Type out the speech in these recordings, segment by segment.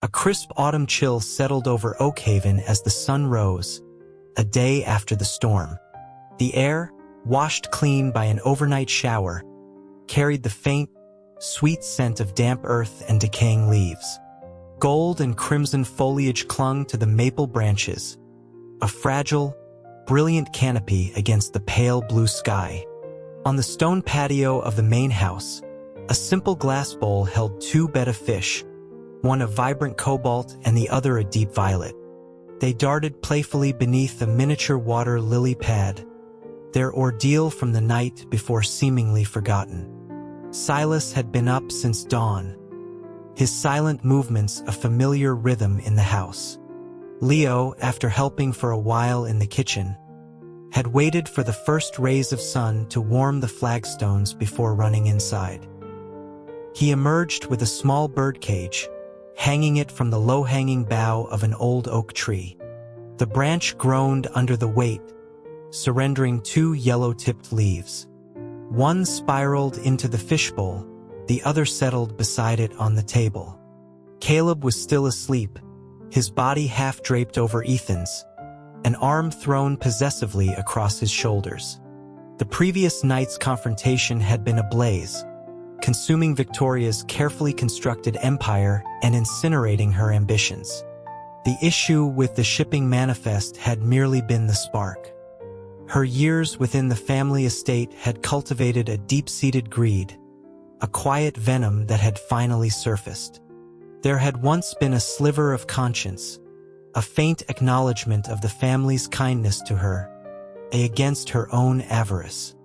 A crisp autumn chill settled over Oakhaven as the sun rose, a day after the storm. The air, washed clean by an overnight shower, carried the faint, sweet scent of damp earth and decaying leaves. Gold and crimson foliage clung to the maple branches, a fragile, brilliant canopy against the pale blue sky. On the stone patio of the main house, a simple glass bowl held two betta fish, one a vibrant cobalt and the other a deep violet. They darted playfully beneath a miniature water lily pad, their ordeal from the night before seemingly forgotten. Silas had been up since dawn, his silent movements a familiar rhythm in the house. Leo, after helping for a while in the kitchen, had waited for the first rays of sun to warm the flagstones before running inside. He emerged with a small birdcage, hanging it from the low-hanging bough of an old oak tree. The branch groaned under the weight, surrendering two yellow-tipped leaves. One spiraled into the fishbowl, the other settled beside it on the table. Caleb was still asleep, his body half-draped over Ethan's, an arm thrown possessively across his shoulders. The previous night's confrontation had been ablaze, consuming Victoria's carefully constructed empire and incinerating her ambitions. The issue with the shipping manifest had merely been the spark. Her years within the family estate had cultivated a deep-seated greed, a quiet venom that had finally surfaced. There had once been a sliver of conscience, a faint acknowledgement of the family's kindness to her, against her own avarice.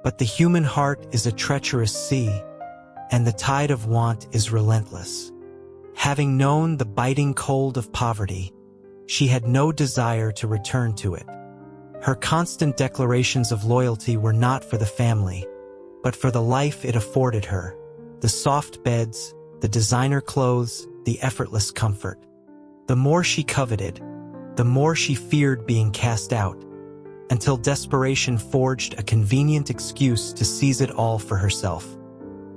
But the human heart is a treacherous sea, and the tide of want is relentless. Having known the biting cold of poverty, she had no desire to return to it. Her constant declarations of loyalty were not for the family, but for the life it afforded her, the soft beds, the designer clothes, the effortless comfort. The more she coveted, the more she feared being cast out, until desperation forged a convenient excuse to seize it all for herself.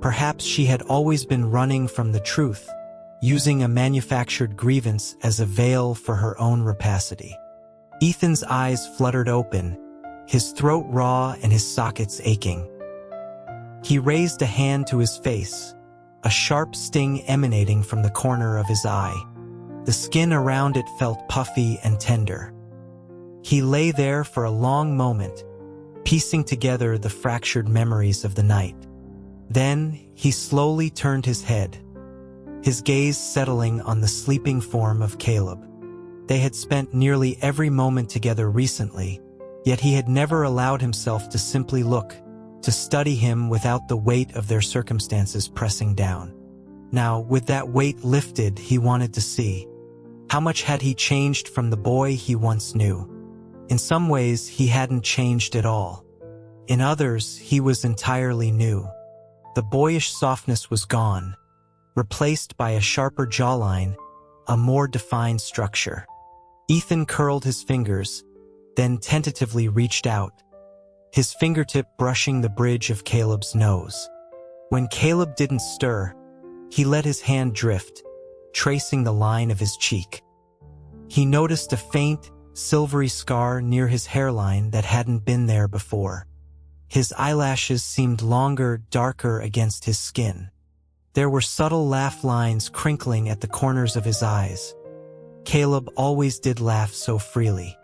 Perhaps she had always been running from the truth, using a manufactured grievance as a veil for her own rapacity. Ethan's eyes fluttered open, his throat raw and his sockets aching. He raised a hand to his face, a sharp sting emanating from the corner of his eye. The skin around it felt puffy and tender. He lay there for a long moment, piecing together the fractured memories of the night. Then he slowly turned his head, his gaze settling on the sleeping form of Caleb. They had spent nearly every moment together recently, yet he had never allowed himself to simply look, to study him without the weight of their circumstances pressing down. Now, with that weight lifted, he wanted to see. How much had he changed from the boy he once knew? In some ways, he hadn't changed at all. In others, he was entirely new. The boyish softness was gone, replaced by a sharper jawline, a more defined structure. Ethan curled his fingers, then tentatively reached out, his fingertip brushing the bridge of Caleb's nose. When Caleb didn't stir, he let his hand drift, tracing the line of his cheek. He noticed a faint, silvery scar near his hairline that hadn't been there before. His eyelashes seemed longer, darker against his skin. There were subtle laugh lines crinkling at the corners of his eyes. Caleb always did laugh so freely.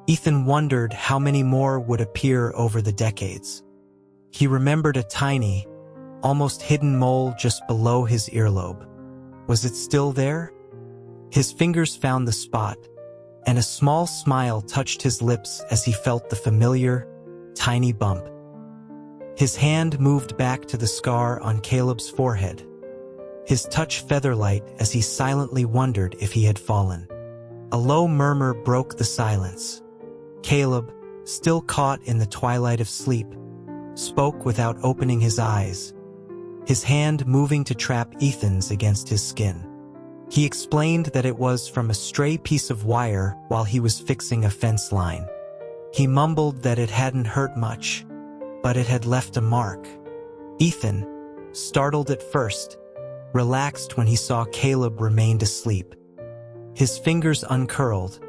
Ethan wondered how many more would appear over the decades. He remembered a tiny, almost hidden mole just below his earlobe. Was it still there? His fingers found the spot, and a small smile touched his lips as he felt the familiar, tiny bump. His hand moved back to the scar on Caleb's forehead, his touch feather-light as he silently wondered if he had fallen. A low murmur broke the silence. Caleb, still caught in the twilight of sleep, spoke without opening his eyes, his hand moving to trap Ethan's against his skin. He explained that it was from a stray piece of wire while he was fixing a fence line. He mumbled that it hadn't hurt much, but it had left a mark. Ethan, startled at first, relaxed when he saw Caleb remained asleep. His fingers uncurled,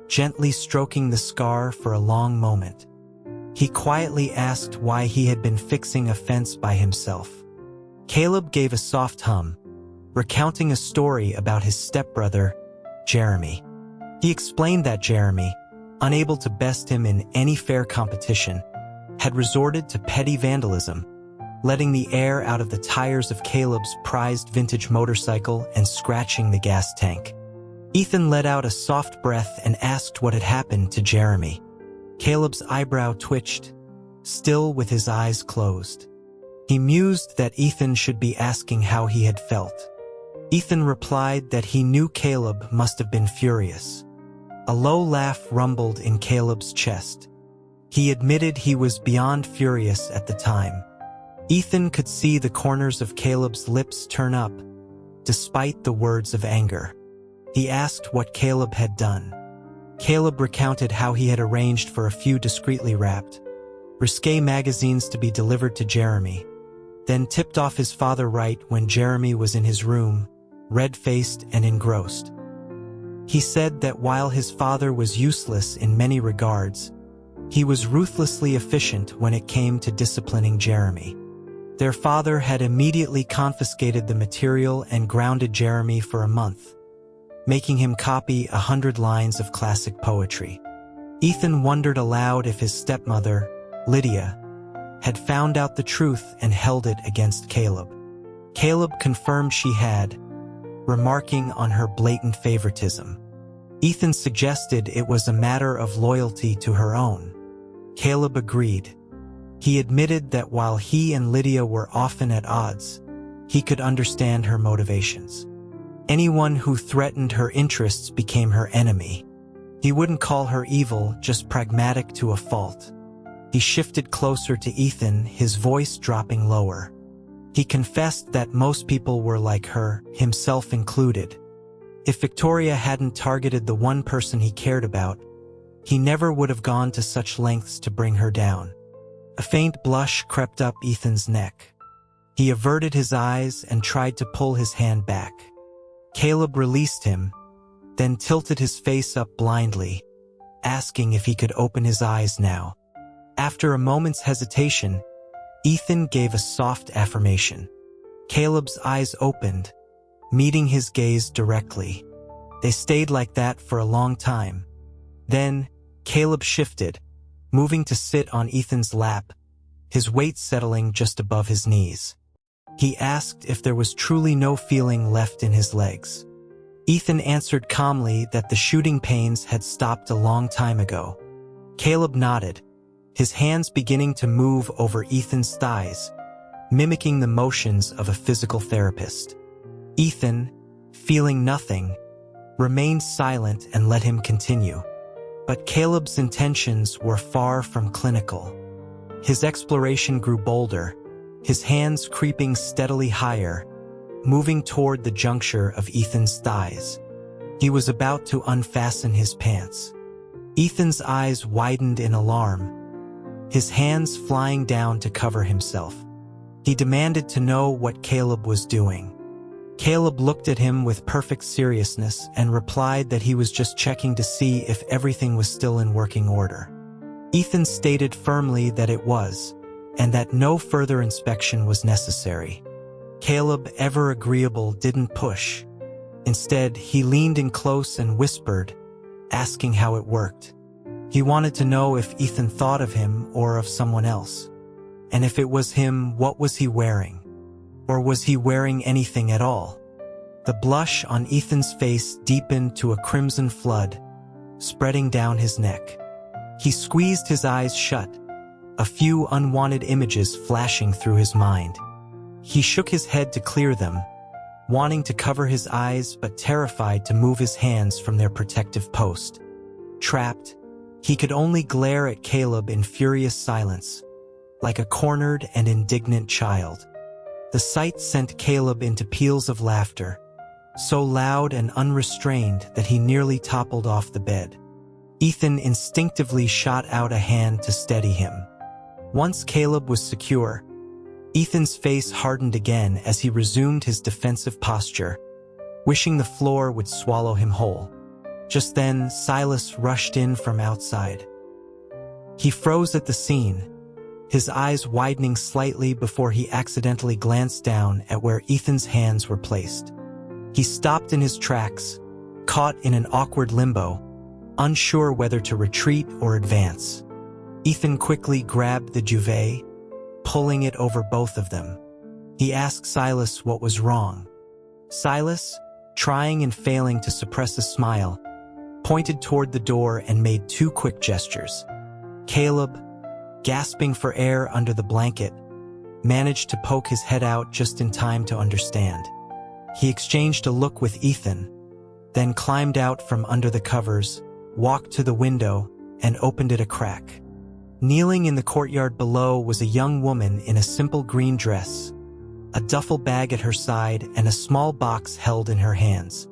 gently stroking the scar for a long moment. He quietly asked why he had been fixing a fence by himself. Caleb gave a soft hum, recounting a story about his stepbrother, Jeremy. He explained that Jeremy, unable to best him in any fair competition, had resorted to petty vandalism, letting the air out of the tires of Caleb's prized vintage motorcycle and scratching the gas tank. Ethan let out a soft breath and asked what had happened to Jeremy. Caleb's eyebrow twitched, still with his eyes closed. He mused that Ethan should be asking how he had felt. Ethan replied that he knew Caleb must have been furious. A low laugh rumbled in Caleb's chest. He admitted he was beyond furious at the time. Ethan could see the corners of Caleb's lips turn up, despite the words of anger. He asked what Caleb had done. Caleb recounted how he had arranged for a few discreetly wrapped, risque magazines to be delivered to Jeremy, then tipped off his father right when Jeremy was in his room, red-faced and engrossed. He said that while his father was useless in many regards, he was ruthlessly efficient when it came to disciplining Jeremy. Their father had immediately confiscated the material and grounded Jeremy for a month, making him copy 100 lines of classic poetry. Ethan wondered aloud if his stepmother, Lydia, had found out the truth and held it against Caleb. Caleb confirmed she had, remarking on her blatant favoritism. Ethan suggested it was a matter of loyalty to her own. Caleb agreed. He admitted that while he and Lydia were often at odds, he could understand her motivations. Anyone who threatened her interests became her enemy. He wouldn't call her evil, just pragmatic to a fault. He shifted closer to Ethan, his voice dropping lower. He confessed that most people were like her, himself included. If Victoria hadn't targeted the one person he cared about, he never would have gone to such lengths to bring her down. A faint blush crept up Ethan's neck. He averted his eyes and tried to pull his hand back. Caleb released him, then tilted his face up blindly, asking if he could open his eyes now. After a moment's hesitation, Ethan gave a soft affirmation. Caleb's eyes opened, meeting his gaze directly. They stayed like that for a long time. Then, Caleb shifted, moving to sit on Ethan's lap, his weight settling just above his knees. He asked if there was truly no feeling left in his legs. Ethan answered calmly that the shooting pains had stopped a long time ago. Caleb nodded, his hands beginning to move over Ethan's thighs, mimicking the motions of a physical therapist. Ethan, feeling nothing, remained silent and let him continue. But Caleb's intentions were far from clinical. His exploration grew bolder, his hands creeping steadily higher, moving toward the juncture of Ethan's thighs. He was about to unfasten his pants. Ethan's eyes widened in alarm, his hands flying down to cover himself. He demanded to know what Caleb was doing. Caleb looked at him with perfect seriousness and replied that he was just checking to see if everything was still in working order. Ethan stated firmly that it was, and that no further inspection was necessary. Caleb, ever agreeable, didn't push. Instead, he leaned in close and whispered, asking how it worked. He wanted to know if Ethan thought of him or of someone else. And if it was him, what was he wearing? Or was he wearing anything at all? The blush on Ethan's face deepened to a crimson flood, spreading down his neck. He squeezed his eyes shut, a few unwanted images flashing through his mind. He shook his head to clear them, wanting to cover his eyes but terrified to move his hands from their protective post. Trapped, he could only glare at Caleb in furious silence, like a cornered and indignant child. The sight sent Caleb into peals of laughter, so loud and unrestrained that he nearly toppled off the bed. Ethan instinctively shot out a hand to steady him. Once Caleb was secure, Ethan's face hardened again as he resumed his defensive posture, wishing the floor would swallow him whole. Just then, Silas rushed in from outside. He froze at the scene, his eyes widening slightly before he accidentally glanced down at where Ethan's hands were placed. He stopped in his tracks, caught in an awkward limbo, unsure whether to retreat or advance. Ethan quickly grabbed the duvet, pulling it over both of them. He asked Silas what was wrong. Silas, trying and failing to suppress a smile, pointed toward the door and made two quick gestures. Caleb, gasping for air under the blanket, managed to poke his head out just in time to understand. He exchanged a look with Ethan, then climbed out from under the covers, walked to the window, and opened it a crack. Kneeling in the courtyard below was a young woman in a simple green dress, a duffel bag at her side and a small box held in her hands.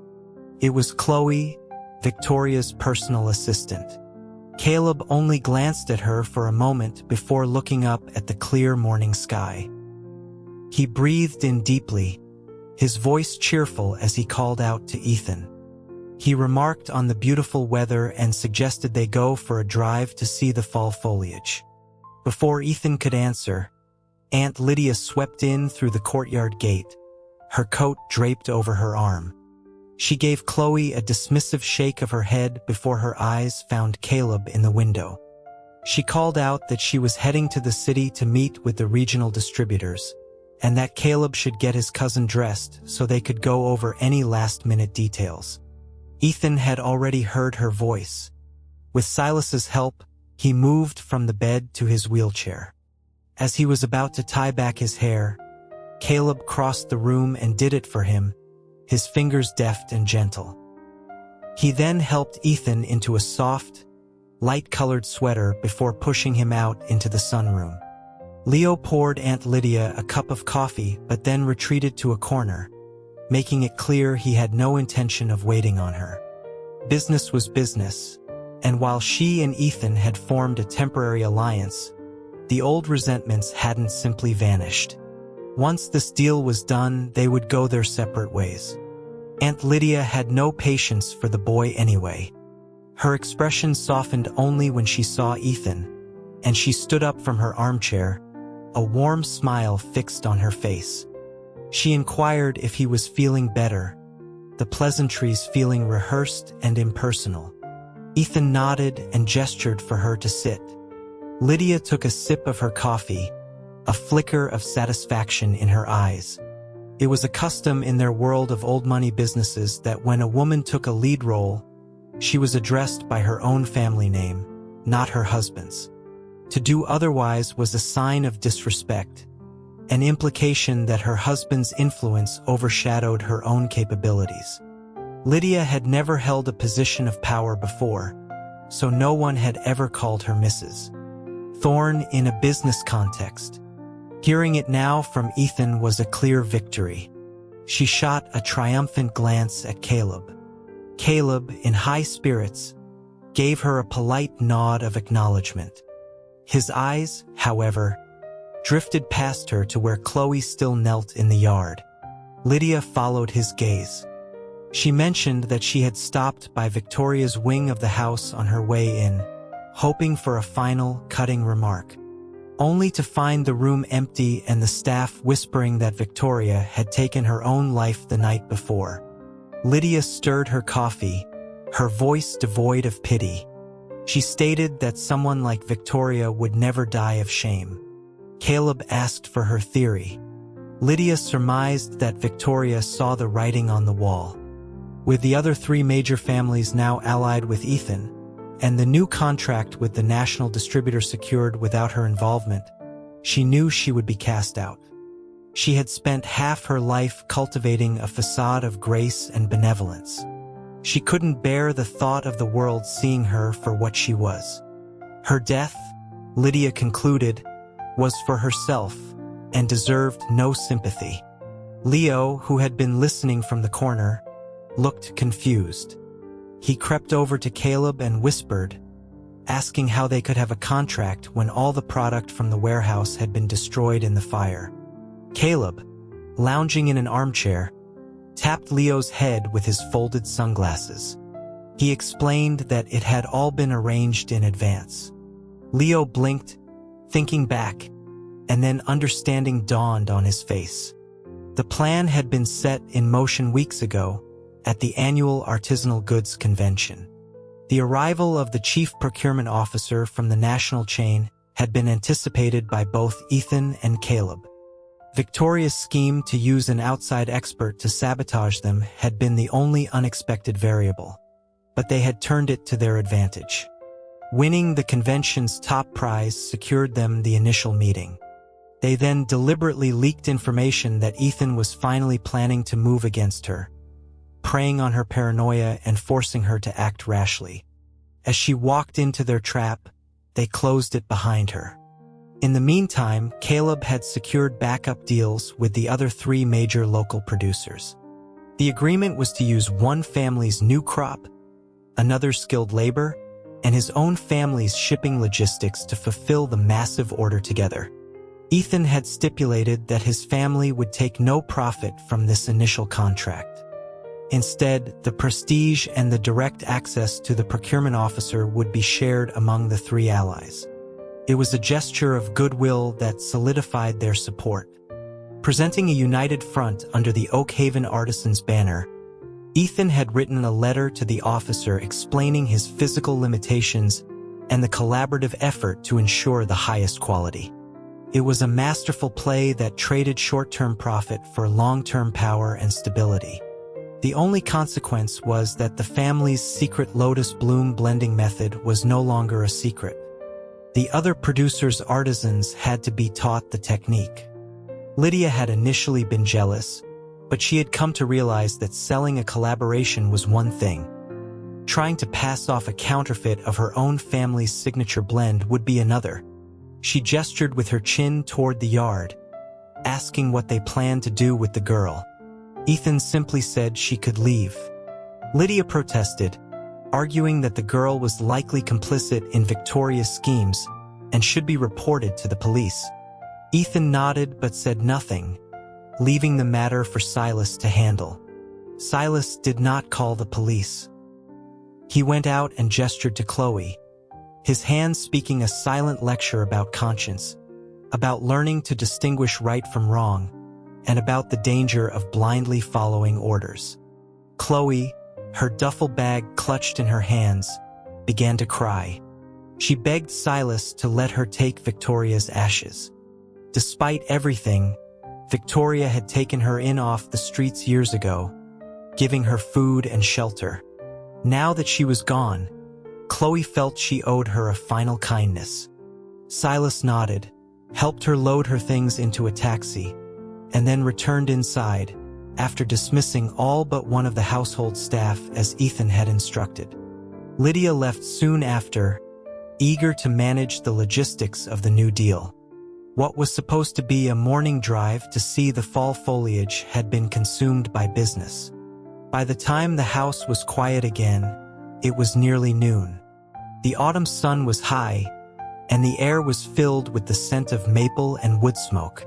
It was Chloe, Victoria's personal assistant. Caleb only glanced at her for a moment before looking up at the clear morning sky. He breathed in deeply, his voice cheerful as he called out to Ethan. He remarked on the beautiful weather and suggested they go for a drive to see the fall foliage. Before Ethan could answer, Aunt Lydia swept in through the courtyard gate, her coat draped over her arm. She gave Chloe a dismissive shake of her head before her eyes found Caleb in the window. She called out that she was heading to the city to meet with the regional distributors, and that Caleb should get his cousin dressed so they could go over any last-minute details. Ethan had already heard her voice. With Silas's help, he moved from the bed to his wheelchair. As he was about to tie back his hair, Caleb crossed the room and did it for him, his fingers deft and gentle. He then helped Ethan into a soft, light-colored sweater before pushing him out into the sunroom. Leo poured Aunt Lydia a cup of coffee but then retreated to a corner, making it clear he had no intention of waiting on her. Business was business, and while she and Ethan had formed a temporary alliance, the old resentments hadn't simply vanished. Once this deal was done, they would go their separate ways. Aunt Lydia had no patience for the boy anyway. Her expression softened only when she saw Ethan, and she stood up from her armchair, a warm smile fixed on her face. She inquired if he was feeling better, the pleasantries feeling rehearsed and impersonal. Ethan nodded and gestured for her to sit. Lydia took a sip of her coffee, a flicker of satisfaction in her eyes. It was a custom in their world of old money businesses that when a woman took a lead role, she was addressed by her own family name, not her husband's. To do otherwise was a sign of disrespect, an implication that her husband's influence overshadowed her own capabilities. Lydia had never held a position of power before, so no one had ever called her Mrs. Thorne in a business context. Hearing it now from Ethan was a clear victory. She shot a triumphant glance at Caleb. Caleb, in high spirits, gave her a polite nod of acknowledgement. His eyes, however, drifted past her to where Chloe still knelt in the yard. Lydia followed his gaze. She mentioned that she had stopped by Victoria's wing of the house on her way in, hoping for a final, cutting remark, only to find the room empty and the staff whispering that Victoria had taken her own life the night before. Lydia stirred her coffee, her voice devoid of pity. She stated that someone like Victoria would never die of shame. Caleb asked for her theory. Lydia surmised that Victoria saw the writing on the wall. With the other three major families now allied with Ethan, and the new contract with the national distributor secured without her involvement, she knew she would be cast out. She had spent half her life cultivating a facade of grace and benevolence. She couldn't bear the thought of the world seeing her for what she was. Her death, Lydia concluded, was for herself and deserved no sympathy. Leo, who had been listening from the corner, looked confused. He crept over to Caleb and whispered, asking how they could have a contract when all the product from the warehouse had been destroyed in the fire. Caleb, lounging in an armchair, tapped Leo's head with his folded sunglasses. He explained that it had all been arranged in advance. Leo blinked, thinking back, and then understanding dawned on his face. The plan had been set in motion weeks ago at the annual Artisanal Goods Convention. The arrival of the chief procurement officer from the national chain had been anticipated by both Ethan and Caleb. Victoria's scheme to use an outside expert to sabotage them had been the only unexpected variable, but they had turned it to their advantage. Winning the convention's top prize secured them the initial meeting. They then deliberately leaked information that Ethan was finally planning to move against her, preying on her paranoia and forcing her to act rashly. As she walked into their trap, they closed it behind her. In the meantime, Caleb had secured backup deals with the other 3 major local producers. The agreement was to use one family's new crop, another's skilled labor, and his own family's shipping logistics to fulfill the massive order together. Ethan had stipulated that his family would take no profit from this initial contract. Instead, the prestige and the direct access to the procurement officer would be shared among the 3 allies. It was a gesture of goodwill that solidified their support. Presenting a united front under the Oakhaven Artisans banner, Ethan had written a letter to the officer explaining his physical limitations and the collaborative effort to ensure the highest quality. It was a masterful play that traded short-term profit for long-term power and stability. The only consequence was that the family's secret lotus bloom blending method was no longer a secret. The other producers' artisans had to be taught the technique. Lydia had initially been jealous, but she had come to realize that selling a collaboration was one thing. Trying to pass off a counterfeit of her own family's signature blend would be another. She gestured with her chin toward the yard, asking what they planned to do with the girl. Ethan simply said she could leave. Lydia protested, arguing that the girl was likely complicit in Victoria's schemes and should be reported to the police. Ethan nodded but said nothing, leaving the matter for Silas to handle. Silas did not call the police. He went out and gestured to Chloe, his hands speaking a silent lecture about conscience, about learning to distinguish right from wrong, and about the danger of blindly following orders. Chloe, her duffel bag clutched in her hands, began to cry. She begged Silas to let her take Victoria's ashes. Despite everything, Victoria had taken her in off the streets years ago, giving her food and shelter. Now that she was gone, Chloe felt she owed her a final kindness. Silas nodded, helped her load her things into a taxi, and then returned inside, after dismissing all but one of the household staff as Ethan had instructed. Lydia left soon after, eager to manage the logistics of the new deal. What was supposed to be a morning drive to see the fall foliage had been consumed by business. By the time the house was quiet again, it was nearly noon. The autumn sun was high, and the air was filled with the scent of maple and wood smoke.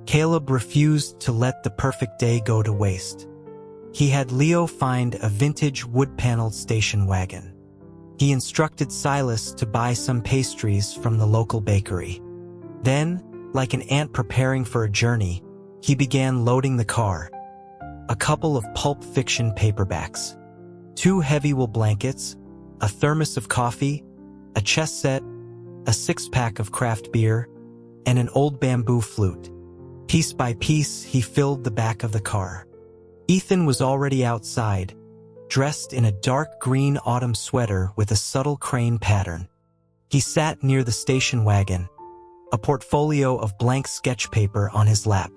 Caleb refused to let the perfect day go to waste. He had Leo find a vintage wood-paneled station wagon. He instructed Silas to buy some pastries from the local bakery. Then, like an ant preparing for a journey, he began loading the car. A couple of pulp fiction paperbacks, 2 heavy wool blankets, a thermos of coffee, a chess set, a 6-pack of craft beer, and an old bamboo flute. Piece by piece, he filled the back of the car. Ethan was already outside, dressed in a dark green autumn sweater with a subtle crane pattern. He sat near the station wagon, a portfolio of blank sketch paper on his lap.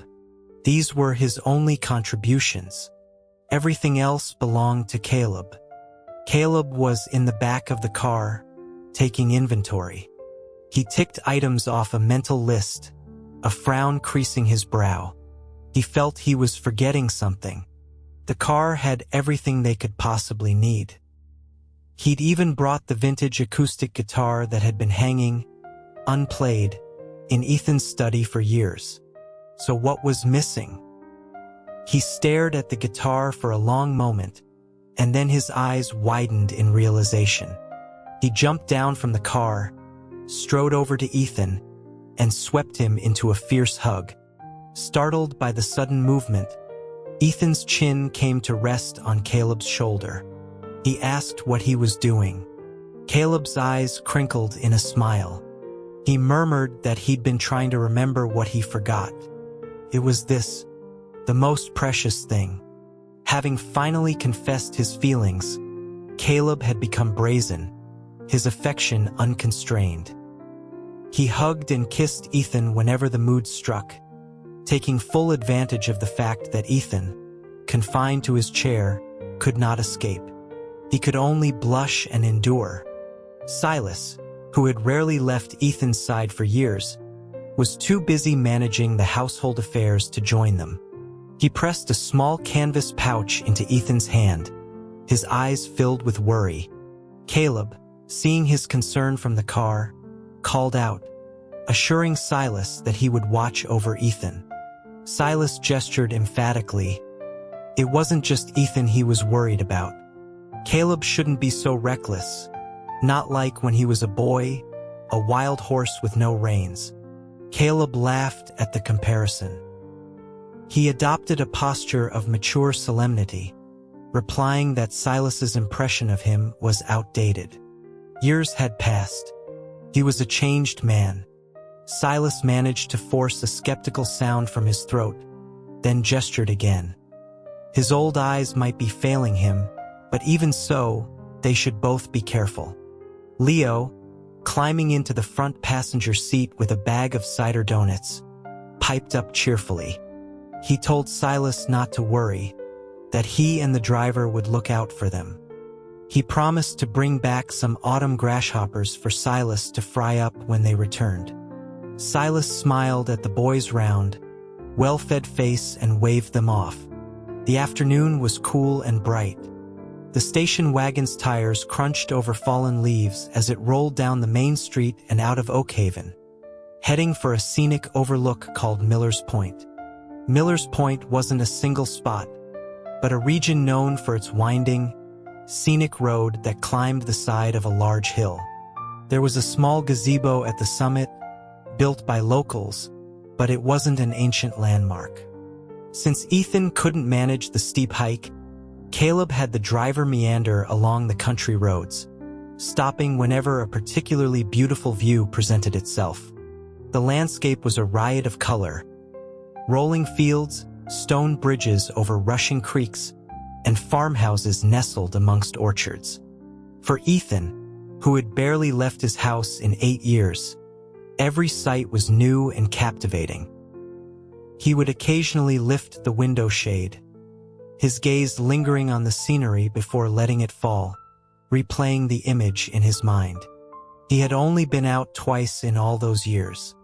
These were his only contributions. Everything else belonged to Caleb. Caleb was in the back of the car, taking inventory. He ticked items off a mental list, a frown creasing his brow. He felt he was forgetting something. The car had everything they could possibly need. He'd even brought the vintage acoustic guitar that had been hanging, unplayed, in Ethan's study for years. So what was missing? He stared at the guitar for a long moment, and then his eyes widened in realization. He jumped down from the car, strode over to Ethan, and swept him into a fierce hug. Startled by the sudden movement, Ethan's chin came to rest on Caleb's shoulder. He asked what he was doing. Caleb's eyes crinkled in a smile. He murmured that he'd been trying to remember what he forgot. It was this, the most precious thing. Having finally confessed his feelings, Caleb had become brazen, his affection unconstrained. He hugged and kissed Ethan whenever the mood struck, taking full advantage of the fact that Ethan, confined to his chair, could not escape. He could only blush and endure. Silas, who had rarely left Ethan's side for years, was too busy managing the household affairs to join them. He pressed a small canvas pouch into Ethan's hand, his eyes filled with worry. Caleb, seeing his concern from the car, called out, assuring Silas that he would watch over Ethan. Silas gestured emphatically. It wasn't just Ethan he was worried about. Caleb shouldn't be so reckless, not like when he was a boy, a wild horse with no reins. Caleb laughed at the comparison. He adopted a posture of mature solemnity, replying that Silas's impression of him was outdated. Years had passed. He was a changed man. Silas managed to force a skeptical sound from his throat, then gestured again. His old eyes might be failing him, but even so, they should both be careful. Leo, climbing into the front passenger seat with a bag of cider donuts, piped up cheerfully. He told Silas not to worry, that he and the driver would look out for them. He promised to bring back some autumn grasshoppers for Silas to fry up when they returned. Silas smiled at the boy's round, well-fed face and waved them off. The afternoon was cool and bright. The station wagon's tires crunched over fallen leaves as it rolled down the main street and out of Oakhaven, heading for a scenic overlook called Miller's Point. Miller's Point wasn't a single spot, but a region known for its winding, scenic road that climbed the side of a large hill. There was a small gazebo at the summit, built by locals, but it wasn't an ancient landmark. Since Ethan couldn't manage the steep hike, Caleb had the driver meander along the country roads, stopping whenever a particularly beautiful view presented itself. The landscape was a riot of color: rolling fields, stone bridges over rushing creeks, and farmhouses nestled amongst orchards. For Ethan, who had barely left his house in 8 years, every sight was new and captivating. He would occasionally lift the window shade, his gaze lingering on the scenery before letting it fall, replaying the image in his mind. He had only been out twice in all those years.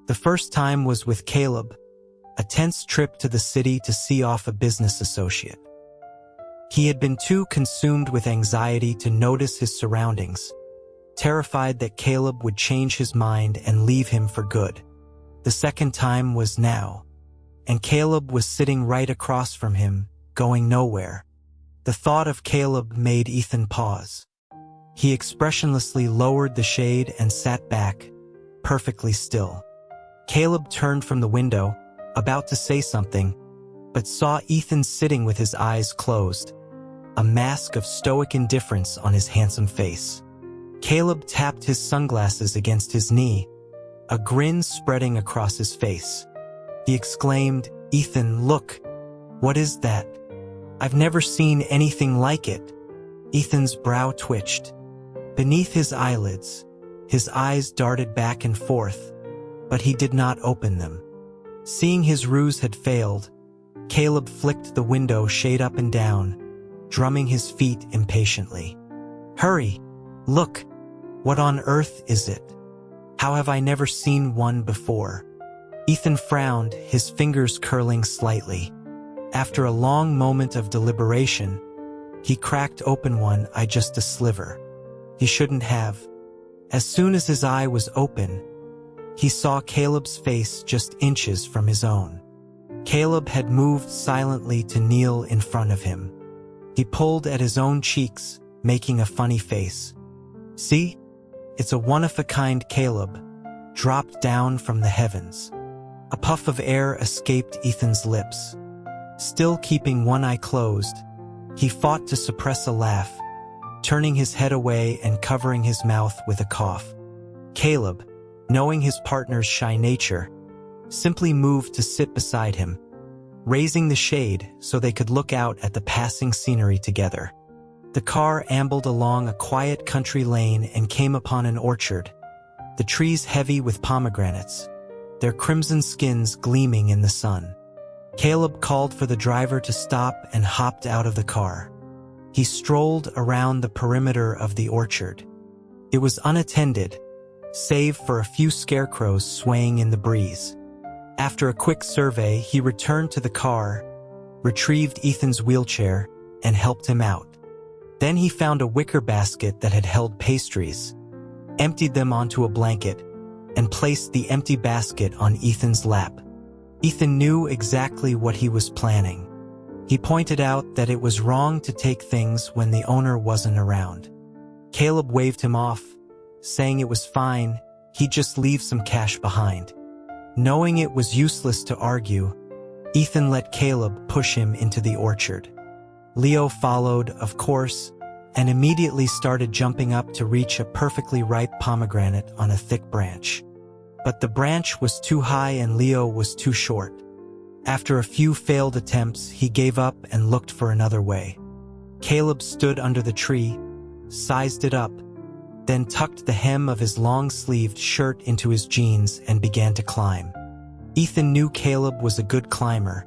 The first time was with Caleb, a tense trip to the city to see off a business associate. He had been too consumed with anxiety to notice his surroundings, terrified that Caleb would change his mind and leave him for good. The second time was now, and Caleb was sitting right across from him, going nowhere. The thought of Caleb made Ethan pause. He expressionlessly lowered the shade and sat back, perfectly still. Caleb turned from the window, about to say something, but saw Ethan sitting with his eyes closed, a mask of stoic indifference on his handsome face. Caleb tapped his sunglasses against his knee, a grin spreading across his face. He exclaimed, "Ethan, look! What is that? I've never seen anything like it." Ethan's brow twitched. Beneath his eyelids, his eyes darted back and forth, but he did not open them. Seeing his ruse had failed, Caleb flicked the window shade up and down, drumming his feet impatiently. "Hurry! Look! What on earth is it? How have I never seen one before?" Ethan frowned, his fingers curling slightly. After a long moment of deliberation, he cracked open one eye just a sliver. He shouldn't have. As soon as his eye was open, he saw Caleb's face just inches from his own. Caleb had moved silently to kneel in front of him. He pulled at his own cheeks, making a funny face. "See? It's a one-of-a-kind Caleb," dropped down from the heavens. A puff of air escaped Ethan's lips. Still keeping one eye closed, he fought to suppress a laugh, turning his head away and covering his mouth with a cough. Caleb, knowing his partner's shy nature, simply moved to sit beside him, raising the shade so they could look out at the passing scenery together. The car ambled along a quiet country lane and came upon an orchard, the trees heavy with pomegranates, their crimson skins gleaming in the sun. Caleb called for the driver to stop and hopped out of the car. He strolled around the perimeter of the orchard. It was unattended, save for a few scarecrows swaying in the breeze. After a quick survey, he returned to the car, retrieved Ethan's wheelchair, and helped him out. Then he found a wicker basket that had held pastries, emptied them onto a blanket, and placed the empty basket on Ethan's lap. Ethan knew exactly what he was planning. He pointed out that it was wrong to take things when the owner wasn't around. Caleb waved him off, saying it was fine, he'd just leave some cash behind. Knowing it was useless to argue, Ethan let Caleb push him into the orchard. Leo followed, of course, and immediately started jumping up to reach a perfectly ripe pomegranate on a thick branch. But the branch was too high and Leo was too short. After a few failed attempts, he gave up and looked for another way. Caleb stood under the tree, sized it up, then tucked the hem of his long-sleeved shirt into his jeans and began to climb. Ethan knew Caleb was a good climber,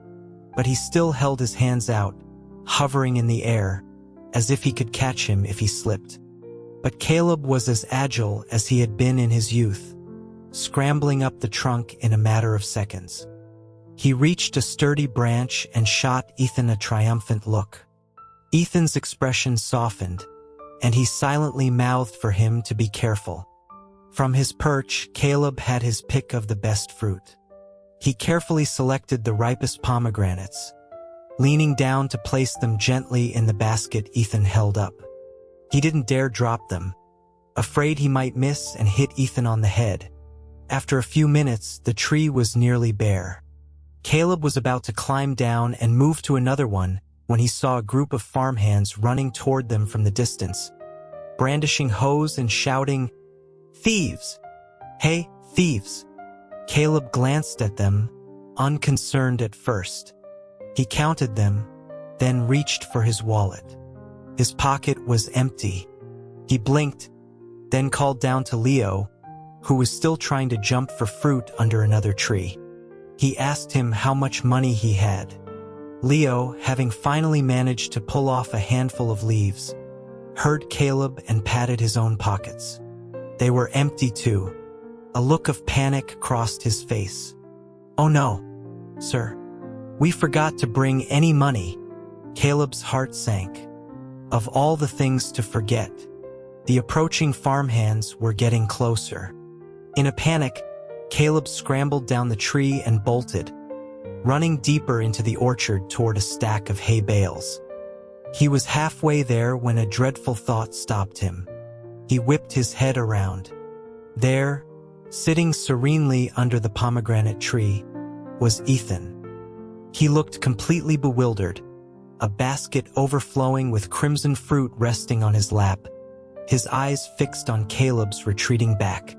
but he still held his hands out, hovering in the air, as if he could catch him if he slipped. But Caleb was as agile as he had been in his youth, scrambling up the trunk in a matter of seconds. He reached a sturdy branch and shot Ethan a triumphant look. Ethan's expression softened, and he silently mouthed for him to be careful. From his perch, Caleb had his pick of the best fruit. He carefully selected the ripest pomegranates, leaning down to place them gently in the basket Ethan held up. He didn't dare drop them, afraid he might miss and hit Ethan on the head. After a few minutes, the tree was nearly bare. Caleb was about to climb down and move to another one when he saw a group of farmhands running toward them from the distance, brandishing hoes and shouting, "Thieves! Hey, thieves!" Caleb glanced at them, unconcerned at first. He counted them, then reached for his wallet. His pocket was empty. He blinked, then called down to Leo, who was still trying to jump for fruit under another tree. He asked him how much money he had. Leo, having finally managed to pull off a handful of leaves, heard Caleb and patted his own pockets. They were empty too. A look of panic crossed his face. "Oh no, sir. We forgot to bring any money." Caleb's heart sank. Of all the things to forget, the approaching farmhands were getting closer. In a panic, Caleb scrambled down the tree and bolted, running deeper into the orchard toward a stack of hay bales. He was halfway there when a dreadful thought stopped him. He whipped his head around. There, sitting serenely under the pomegranate tree, was Ethan. He looked completely bewildered, a basket overflowing with crimson fruit resting on his lap, his eyes fixed on Caleb's retreating back.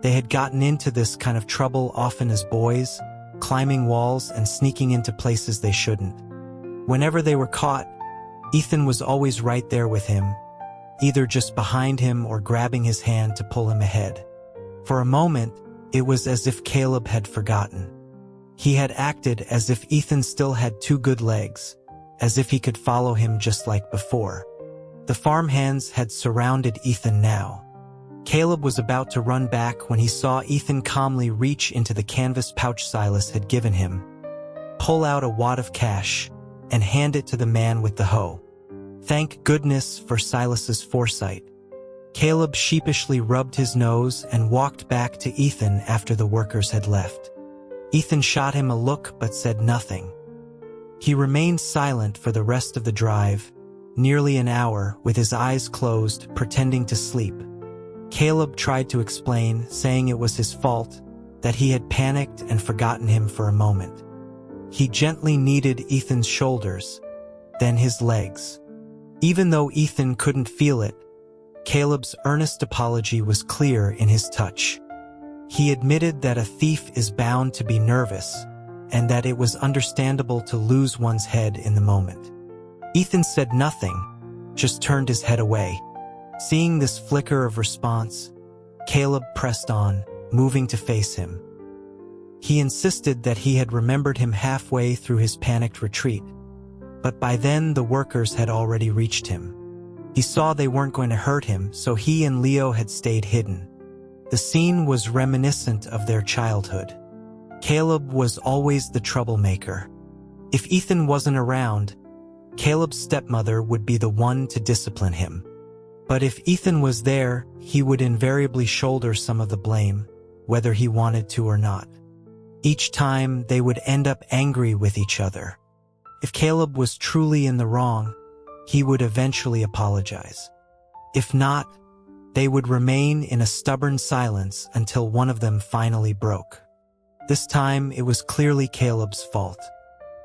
They had gotten into this kind of trouble often as boys, climbing walls and sneaking into places they shouldn't. Whenever they were caught, Ethan was always right there with him, either just behind him or grabbing his hand to pull him ahead. For a moment, it was as if Caleb had forgotten. He had acted as if Ethan still had two good legs, as if he could follow him just like before. The farmhands had surrounded Ethan now. Caleb was about to run back when he saw Ethan calmly reach into the canvas pouch Silas had given him, pull out a wad of cash, and hand it to the man with the hoe. Thank goodness for Silas's foresight. Caleb sheepishly rubbed his nose and walked back to Ethan after the workers had left. Ethan shot him a look but said nothing. He remained silent for the rest of the drive, nearly an hour, with his eyes closed, pretending to sleep. Caleb tried to explain, saying it was his fault, that he had panicked and forgotten him for a moment. He gently kneaded Ethan's shoulders, then his legs. Even though Ethan couldn't feel it, Caleb's earnest apology was clear in his touch. He admitted that a thief is bound to be nervous, and that it was understandable to lose one's head in the moment. Ethan said nothing, just turned his head away. Seeing this flicker of response, Caleb pressed on, moving to face him. He insisted that he had remembered him halfway through his panicked retreat, but by then the workers had already reached him. He saw they weren't going to hurt him, so he and Leo had stayed hidden. The scene was reminiscent of their childhood. Caleb was always the troublemaker. If Ethan wasn't around, Caleb's stepmother would be the one to discipline him. But if Ethan was there, he would invariably shoulder some of the blame, whether he wanted to or not. Each time, they would end up angry with each other. If Caleb was truly in the wrong, he would eventually apologize. If not, they would remain in a stubborn silence until one of them finally broke. This time, it was clearly Caleb's fault.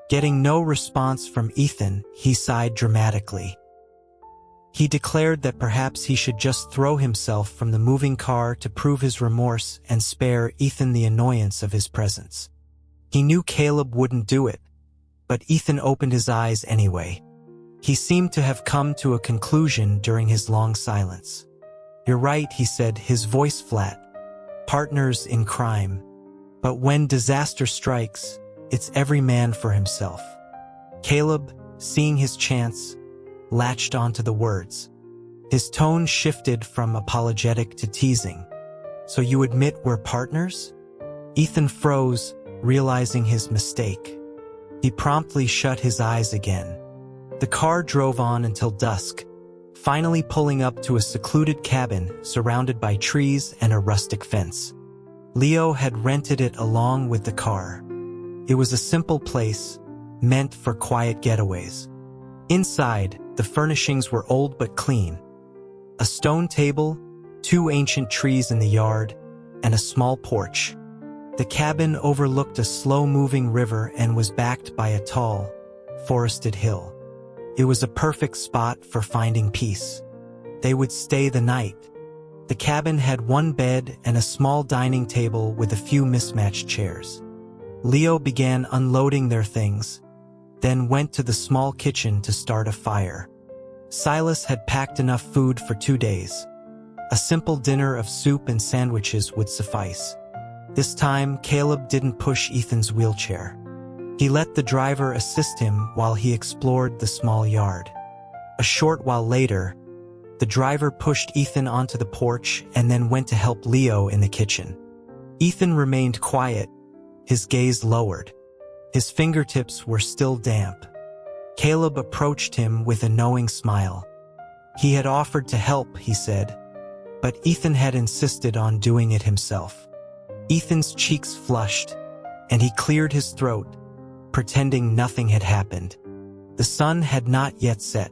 Getting no response from Ethan, he sighed dramatically. He declared that perhaps he should just throw himself from the moving car to prove his remorse and spare Ethan the annoyance of his presence. He knew Caleb wouldn't do it, but Ethan opened his eyes anyway. He seemed to have come to a conclusion during his long silence. "You're right," he said, his voice flat. "Partners in crime. But when disaster strikes, it's every man for himself." Caleb, seeing his chance, latched onto the words. His tone shifted from apologetic to teasing. "So you admit we're partners?" Ethan froze, realizing his mistake. He promptly shut his eyes again. The car drove on until dusk, finally pulling up to a secluded cabin surrounded by trees and a rustic fence. Leo had rented it along with the car. It was a simple place, meant for quiet getaways. Inside, the furnishings were old but clean. A stone table, 2 ancient trees in the yard, and a small porch. The cabin overlooked a slow-moving river and was backed by a tall, forested hill. It was a perfect spot for finding peace. They would stay the night. The cabin had 1 bed and a small dining table with a few mismatched chairs. Leo began unloading their things, then went to the small kitchen to start a fire. Silas had packed enough food for 2 days. A simple dinner of soup and sandwiches would suffice. This time, Caleb didn't push Ethan's wheelchair. He let the driver assist him while he explored the small yard. A short while later, the driver pushed Ethan onto the porch and then went to help Leo in the kitchen. Ethan remained quiet, his gaze lowered. His fingertips were still damp. Caleb approached him with a knowing smile. He had offered to help, he said, but Ethan had insisted on doing it himself. Ethan's cheeks flushed, and he cleared his throat, pretending nothing had happened. The sun had not yet set.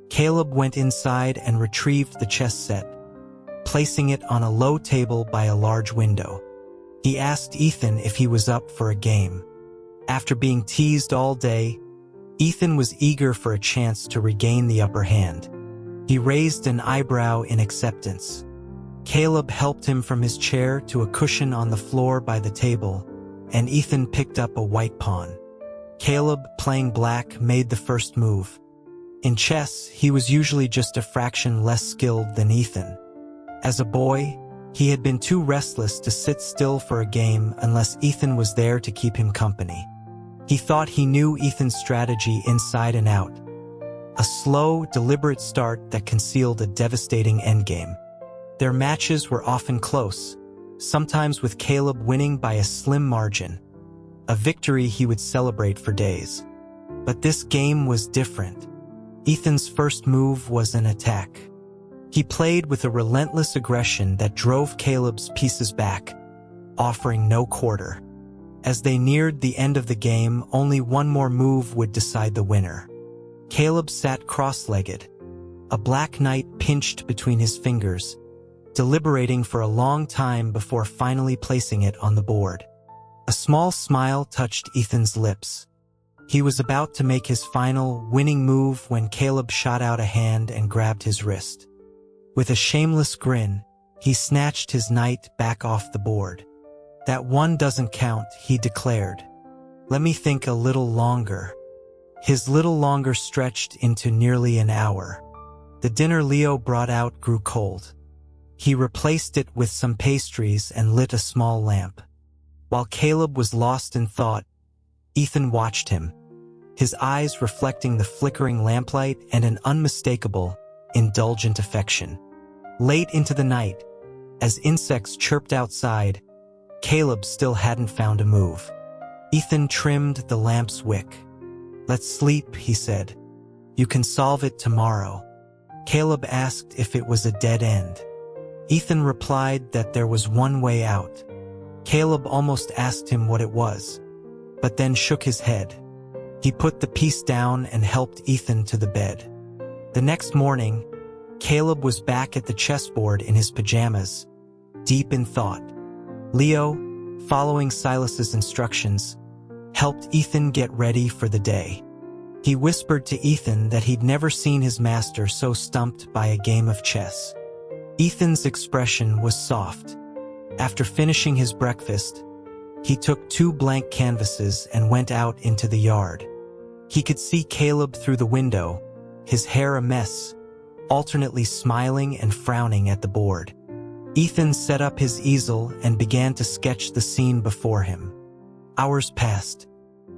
Caleb went inside and retrieved the chess set, placing it on a low table by a large window. He asked Ethan if he was up for a game. After being teased all day, Ethan was eager for a chance to regain the upper hand. He raised an eyebrow in acceptance. Caleb helped him from his chair to a cushion on the floor by the table, and Ethan picked up a white pawn. Caleb, playing black, made the first move. In chess, he was usually just a fraction less skilled than Ethan. As a boy, he had been too restless to sit still for a game unless Ethan was there to keep him company. He thought he knew Ethan's strategy inside and out. A slow, deliberate start that concealed a devastating endgame. Their matches were often close, sometimes with Caleb winning by a slim margin, a victory he would celebrate for days. But this game was different. Ethan's first move was an attack. He played with a relentless aggression that drove Caleb's pieces back, offering no quarter. As they neared the end of the game, only one more move would decide the winner. Caleb sat cross-legged, a black knight pinched between his fingers, deliberating for a long time before finally placing it on the board. A small smile touched Ethan's lips. He was about to make his final, winning move when Caleb shot out a hand and grabbed his wrist. With a shameless grin, he snatched his knight back off the board. "That one doesn't count," he declared. "Let me think a little longer." His little longer stretched into nearly an hour. The dinner Leo brought out grew cold. He replaced it with some pastries and lit a small lamp. While Caleb was lost in thought, Ethan watched him, his eyes reflecting the flickering lamplight and an unmistakable, indulgent affection. Late into the night, as insects chirped outside, Caleb still hadn't found a move. Ethan trimmed the lamp's wick. "Let's sleep," he said. "You can solve it tomorrow." Caleb asked if it was a dead end. Ethan replied that there was one way out. Caleb almost asked him what it was, but then shook his head. He put the piece down and helped Ethan to the bed. The next morning, Caleb was back at the chessboard in his pajamas, deep in thought. Leo, following Silas's instructions, helped Ethan get ready for the day. He whispered to Ethan that he'd never seen his master so stumped by a game of chess. Ethan's expression was soft. After finishing his breakfast, he took 2 blank canvases and went out into the yard. He could see Caleb through the window, his hair a mess, alternately smiling and frowning at the board. Ethan set up his easel and began to sketch the scene before him. Hours passed.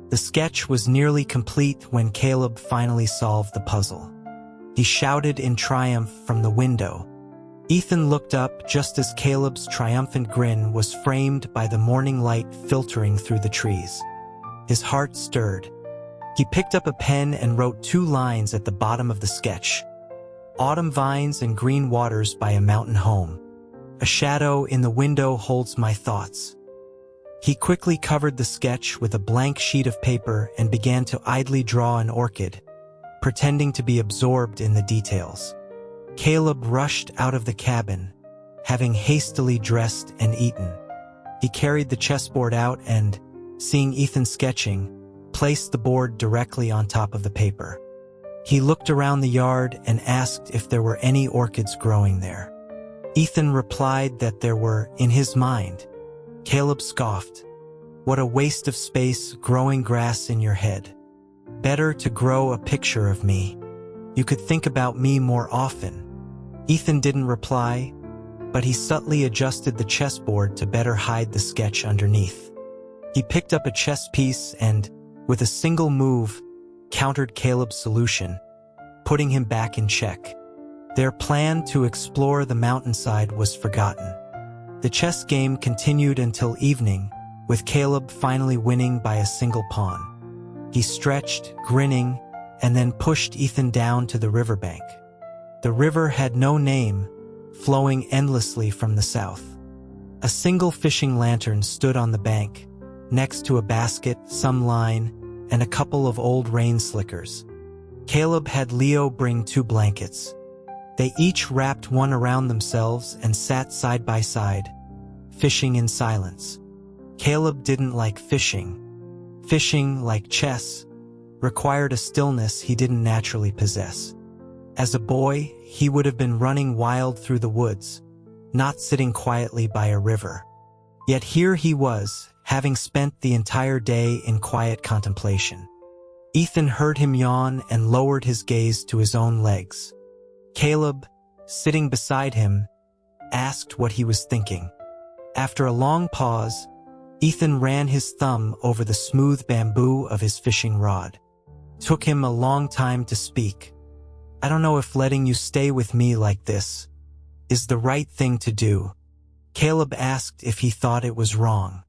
The sketch was nearly complete when Caleb finally solved the puzzle. He shouted in triumph from the window. Ethan looked up just as Caleb's triumphant grin was framed by the morning light filtering through the trees. His heart stirred. He picked up a pen and wrote 2 lines at the bottom of the sketch. "Autumn vines and green waters by a mountain home. A shadow in the window holds my thoughts." He quickly covered the sketch with a blank sheet of paper and began to idly draw an orchid, pretending to be absorbed in the details. Caleb rushed out of the cabin, having hastily dressed and eaten. He carried the chessboard out and, seeing Ethan sketching, placed the board directly on top of the paper. He looked around the yard and asked if there were any orchids growing there. Ethan replied that there were, in his mind. Caleb scoffed. "What a waste of space growing grass in your head. Better to grow a picture of me. You could think about me more often." Ethan didn't reply, but he subtly adjusted the chessboard to better hide the sketch underneath. He picked up a chess piece and, with a single move, countered Caleb's solution, putting him back in check. Their plan to explore the mountainside was forgotten. The chess game continued until evening, with Caleb finally winning by a single pawn. He stretched, grinning, and then pushed Ethan down to the riverbank. The river had no name, flowing endlessly from the south. A single fishing lantern stood on the bank, next to a basket, some line, and a couple of old rain slickers. Caleb had Leo bring 2 blankets. They each wrapped one around themselves and sat side by side, fishing in silence. Caleb didn't like fishing. Fishing, like chess, required a stillness he didn't naturally possess. As a boy, he would have been running wild through the woods, not sitting quietly by a river. Yet here he was, having spent the entire day in quiet contemplation. Ethan heard him yawn and lowered his gaze to his own legs. Caleb, sitting beside him, asked what he was thinking. After a long pause, Ethan ran his thumb over the smooth bamboo of his fishing rod. Took him a long time to speak. "I don't know if letting you stay with me like this is the right thing to do." Caleb asked if he thought it was wrong.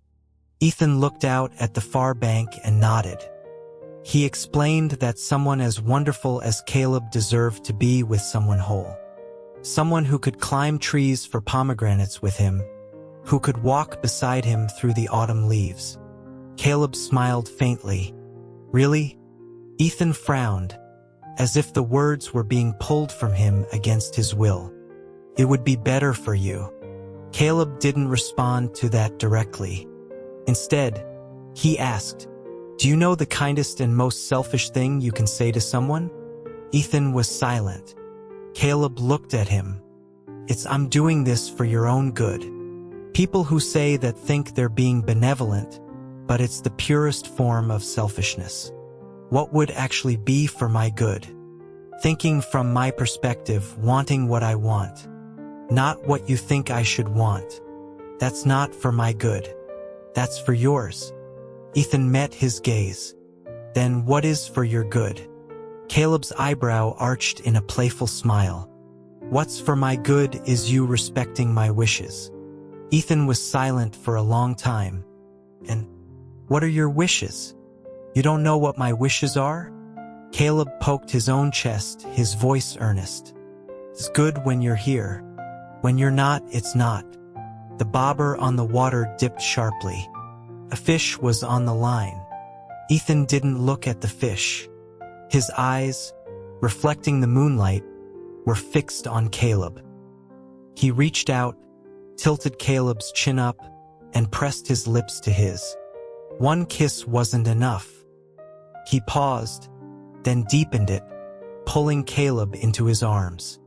Ethan looked out at the far bank and nodded. He explained that someone as wonderful as Caleb deserved to be with someone whole. Someone who could climb trees for pomegranates with him, who could walk beside him through the autumn leaves. Caleb smiled faintly. Really? Ethan frowned, as if the words were being pulled from him against his will. It would be better for you. Caleb didn't respond to that directly. Instead, he asked, "Do you know the kindest and most selfish thing you can say to someone?" Ethan was silent. Caleb looked at him. "It's I'm doing this for your own good." People who say that think they're being benevolent, but it's the purest form of selfishness. What would actually be for my good? Thinking from my perspective, wanting what I want. Not what you think I should want. That's not for my good. That's for yours. Ethan met his gaze. Then what is for your good? Caleb's eyebrow arched in a playful smile. What's for my good is you respecting my wishes. Ethan was silent for a long time. And what are your wishes? You don't know what my wishes are? Caleb poked his own chest, his voice earnest. It's good when you're here. When you're not, it's not. The bobber on the water dipped sharply. A fish was on the line. Ethan didn't look at the fish. His eyes, reflecting the moonlight, were fixed on Caleb. He reached out, tilted Caleb's chin up, and pressed his lips to his. One kiss wasn't enough. He paused, then deepened it, pulling Caleb into his arms.